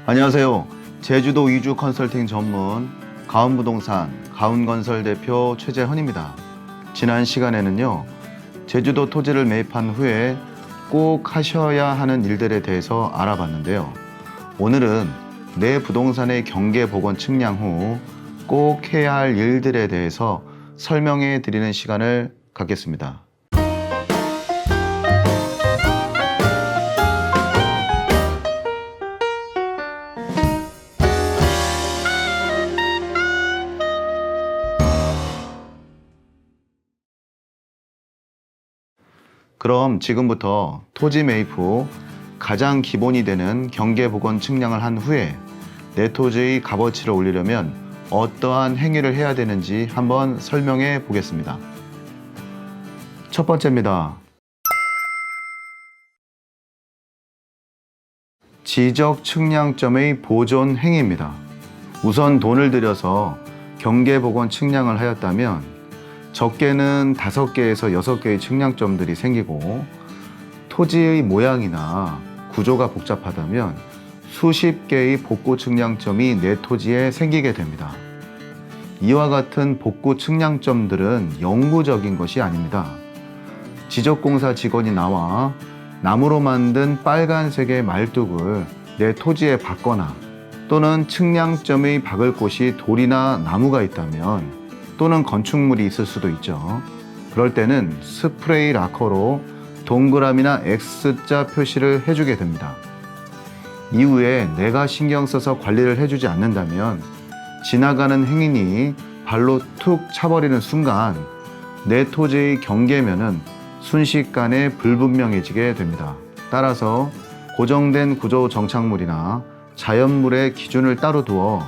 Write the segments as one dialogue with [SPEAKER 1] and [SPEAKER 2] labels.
[SPEAKER 1] 안녕하세요. 제주도 이주 컨설팅 전문 가운부동산 가운건설 대표 최재헌입니다. 지난 시간에는요, 제주도 토지를 매입한 후에 꼭 하셔야 하는 일들에 대해서 알아봤는데요. 오늘은 내 부동산의 경계 복원 측량 후 꼭 해야 할 일들에 대해서 설명해 드리는 시간을 갖겠습니다. 그럼 지금부터 토지 매입 후 가장 기본이 되는 경계 복원 측량을 한 후에 내 토지의 값어치를 올리려면 어떠한 행위를 해야 되는지 한번 설명해 보겠습니다. 첫 번째입니다. 지적 측량점의 보존 행위입니다. 우선 돈을 들여서 경계 복원 측량을 하였다면 적게는 5개에서 6개의 측량점들이 생기고 토지의 모양이나 구조가 복잡하다면 수십 개의 복구 측량점이 내 토지에 생기게 됩니다. 이와 같은 복구 측량점들은 영구적인 것이 아닙니다. 지적공사 직원이 나와 나무로 만든 빨간색의 말뚝을 내 토지에 박거나 또는 측량점의 박을 곳이 돌이나 나무가 있다면 또는 건축물이 있을 수도 있죠. 그럴 때는 스프레이 라커로 동그라미나 X자 표시를 해주게 됩니다. 이후에 내가 신경 써서 관리를 해주지 않는다면 지나가는 행인이 발로 툭 차버리는 순간 내 토지의 경계면은 순식간에 불분명해지게 됩니다. 따라서 고정된 구조 정착물이나 자연물의 기준을 따로 두어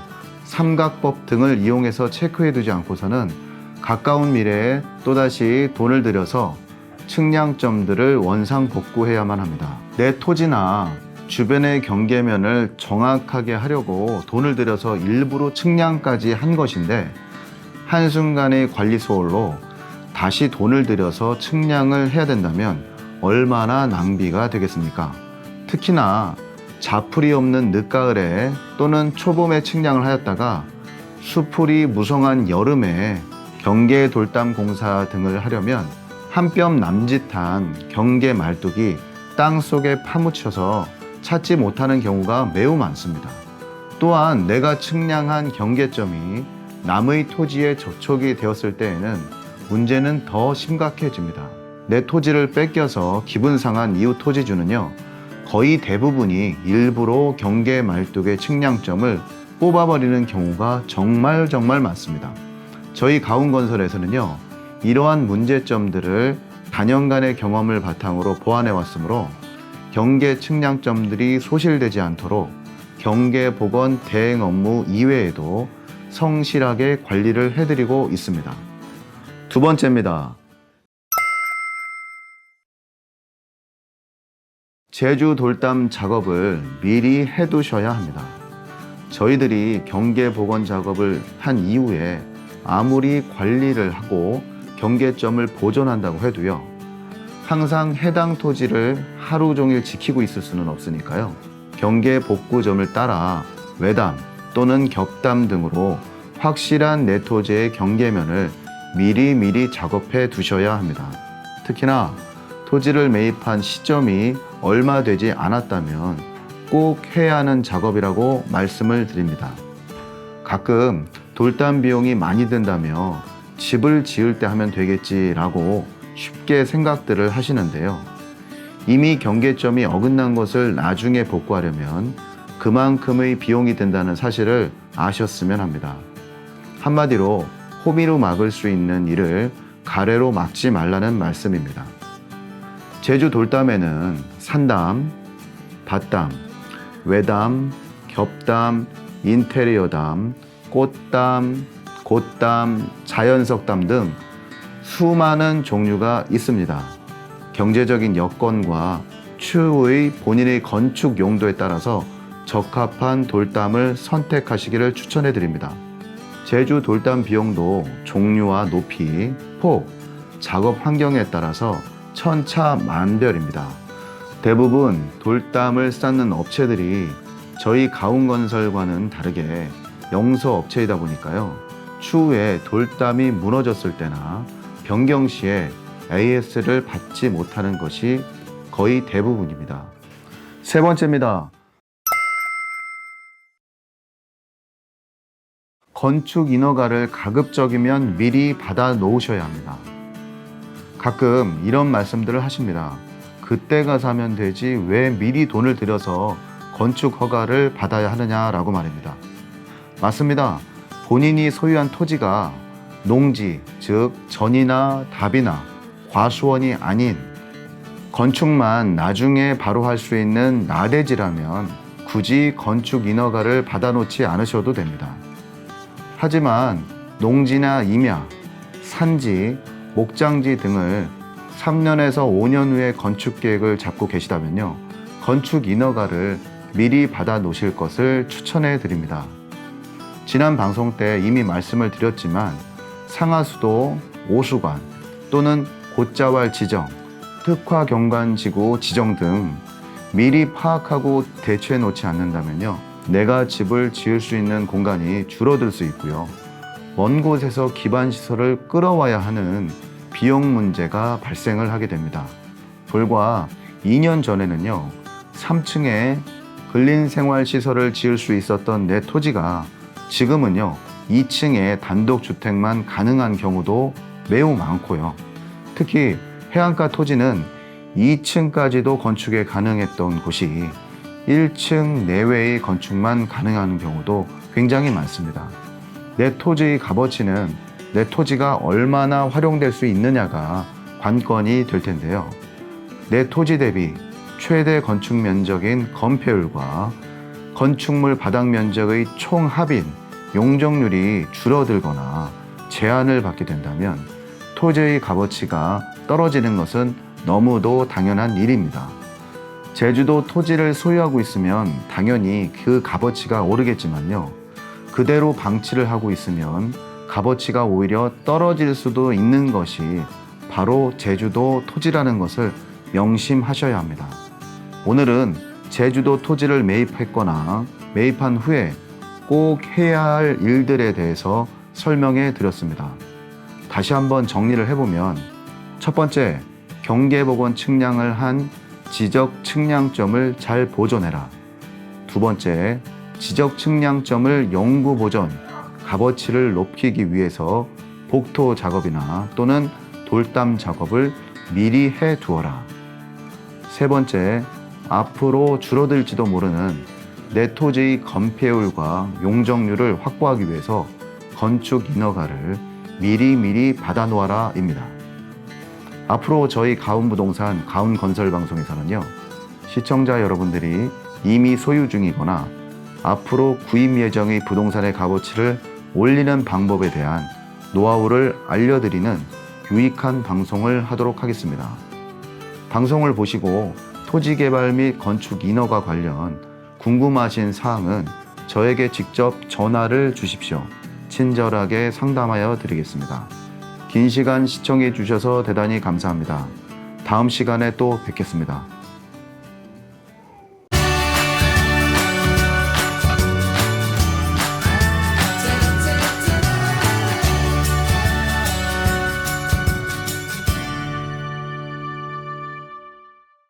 [SPEAKER 1] 삼각법 등을 이용해서 체크해두지 않고서는 가까운 미래에 또다시 돈을 들여서 측량점들을 원상복구해야만 합니다. 내 토지나 주변의 경계면을 정확하게 하려고 돈을 들여서 일부러 측량까지 한 것인데 한순간의 관리 소홀로 다시 돈을 들여서 측량을 해야 된다면 얼마나 낭비가 되겠습니까? 특히나 자풀이 없는 늦가을에 또는 초봄에 측량을 하였다가 수풀이 무성한 여름에 경계 돌담 공사 등을 하려면 한 뼘 남짓한 경계 말뚝이 땅 속에 파묻혀서 찾지 못하는 경우가 매우 많습니다. 또한 내가 측량한 경계점이 남의 토지에 접촉이 되었을 때에는 문제는 더 심각해집니다. 내 토지를 뺏겨서 기분 상한 이웃 토지주는요, 거의 대부분이 일부러 경계 말뚝의 측량점을 뽑아버리는 경우가 정말 많습니다. 저희 가운건설에서는요, 이러한 문제점들을 단연간의 경험을 바탕으로 보완해 왔으므로 경계 측량점들이 소실되지 않도록 경계 복원 대행 업무 이외에도 성실하게 관리를 해드리고 있습니다. 두 번째입니다. 제주 돌담 작업을 미리 해두셔야 합니다. 저희들이 경계 복원 작업을 한 이후에 아무리 관리를 하고 경계점을 보존한다고 해도요, 항상 해당 토지를 하루 종일 지키고 있을 수는 없으니까요. 경계 복구점을 따라 외담 또는 겹담 등으로 확실한 내 토지의 경계면을 미리 작업해 두셔야 합니다. 특히나 토지를 매입한 시점이 얼마 되지 않았다면 꼭 해야 하는 작업이라고 말씀을 드립니다. 가끔 돌담 비용이 많이 든다며 집을 지을 때 하면 되겠지라고 쉽게 생각들을 하시는데요. 이미 경계점이 어긋난 것을 나중에 복구하려면 그만큼의 비용이 든다는 사실을 아셨으면 합니다. 한마디로 호미로 막을 수 있는 일을 가래로 막지 말라는 말씀입니다. 제주 돌담에는 산담, 밭담, 외담, 겹담, 인테리어담, 꽃담, 곶담, 자연석담 등 수많은 종류가 있습니다. 경제적인 여건과 추후의 본인의 건축 용도에 따라서 적합한 돌담을 선택하시기를 추천해 드립니다. 제주 돌담 비용도 종류와 높이, 폭, 작업 환경에 따라서 천차만별입니다. 대부분 돌담을 쌓는 업체들이 저희 가운건설과는 다르게 영서업체이다 보니까요. 추후에 돌담이 무너졌을 때나 변경 시에 AS를 받지 못하는 것이 거의 대부분입니다. 세 번째입니다. 건축 인허가를 가급적이면 미리 받아 놓으셔야 합니다. 가끔 이런 말씀들을 하십니다. 그때 가서 하면 되지 왜 미리 돈을 들여서 건축 허가를 받아야 하느냐라고 말입니다. 맞습니다. 본인이 소유한 토지가 농지, 즉 전이나 답이나 과수원이 아닌 건축만 나중에 바로 할 수 있는 나대지라면 굳이 건축 인허가를 받아놓지 않으셔도 됩니다. 하지만 농지나 임야, 산지, 목장지 등을 3년에서 5년 후에 건축 계획을 잡고 계시다면요. 건축 인허가를 미리 받아 놓으실 것을 추천해 드립니다. 지난 방송 때 이미 말씀을 드렸지만 상하수도, 오수관 또는 곧자왈 지정, 특화경관지구 지정 등 미리 파악하고 대처해 놓지 않는다면요. 내가 집을 지을 수 있는 공간이 줄어들 수 있고요. 먼 곳에서 기반시설을 끌어와야 하는 비용 문제가 발생을 하게 됩니다. 불과 2년 전에는요. 3층에 근린생활시설을 지을 수 있었던 내 토지가 지금은요. 2층에 단독주택만 가능한 경우도 매우 많고요. 특히 해안가 토지는 2층까지도 건축에 가능했던 곳이 1층 내외의 건축만 가능한 경우도 굉장히 많습니다. 내 토지의 값어치는 내 토지가 얼마나 활용될 수 있느냐가 관건이 될 텐데요. 내 토지 대비 최대 건축 면적인 건폐율과 건축물 바닥 면적의 총 합인 용적률이 줄어들거나 제한을 받게 된다면 토지의 값어치가 떨어지는 것은 너무도 당연한 일입니다. 제주도 토지를 소유하고 있으면 당연히 그 값어치가 오르겠지만요. 그대로 방치를 하고 있으면 값어치가 오히려 떨어질 수도 있는 것이 바로 제주도 토지라는 것을 명심하셔야 합니다. 오늘은 제주도 토지를 매입했거나 매입한 후에 꼭 해야 할 일들에 대해서 설명해 드렸습니다. 다시 한번 정리를 해보면 첫 번째, 경계복원 측량을 한 지적 측량점을 잘 보존해라. 두 번째, 지적 측량점을 영구 보존, 값어치를 높이기 위해서 복토 작업이나 또는 돌담 작업을 미리 해 두어라. 세 번째, 앞으로 줄어들지도 모르는 내 토지의 건폐율과 용적률을 확보하기 위해서 건축 인허가를 미리 받아 놓아라입니다. 앞으로 저희 가운부동산 가운건설방송에서는요, 시청자 여러분들이 이미 소유 중이거나 앞으로 구입 예정의 부동산의 값어치를 올리는 방법에 대한 노하우를 알려드리는 유익한 방송을 하도록 하겠습니다. 방송을 보시고 토지개발 및 건축 인허가 관련 궁금하신 사항은 저에게 직접 전화를 주십시오. 친절하게 상담하여 드리겠습니다. 긴 시간 시청해 주셔서 대단히 감사합니다. 다음 시간에 또 뵙겠습니다.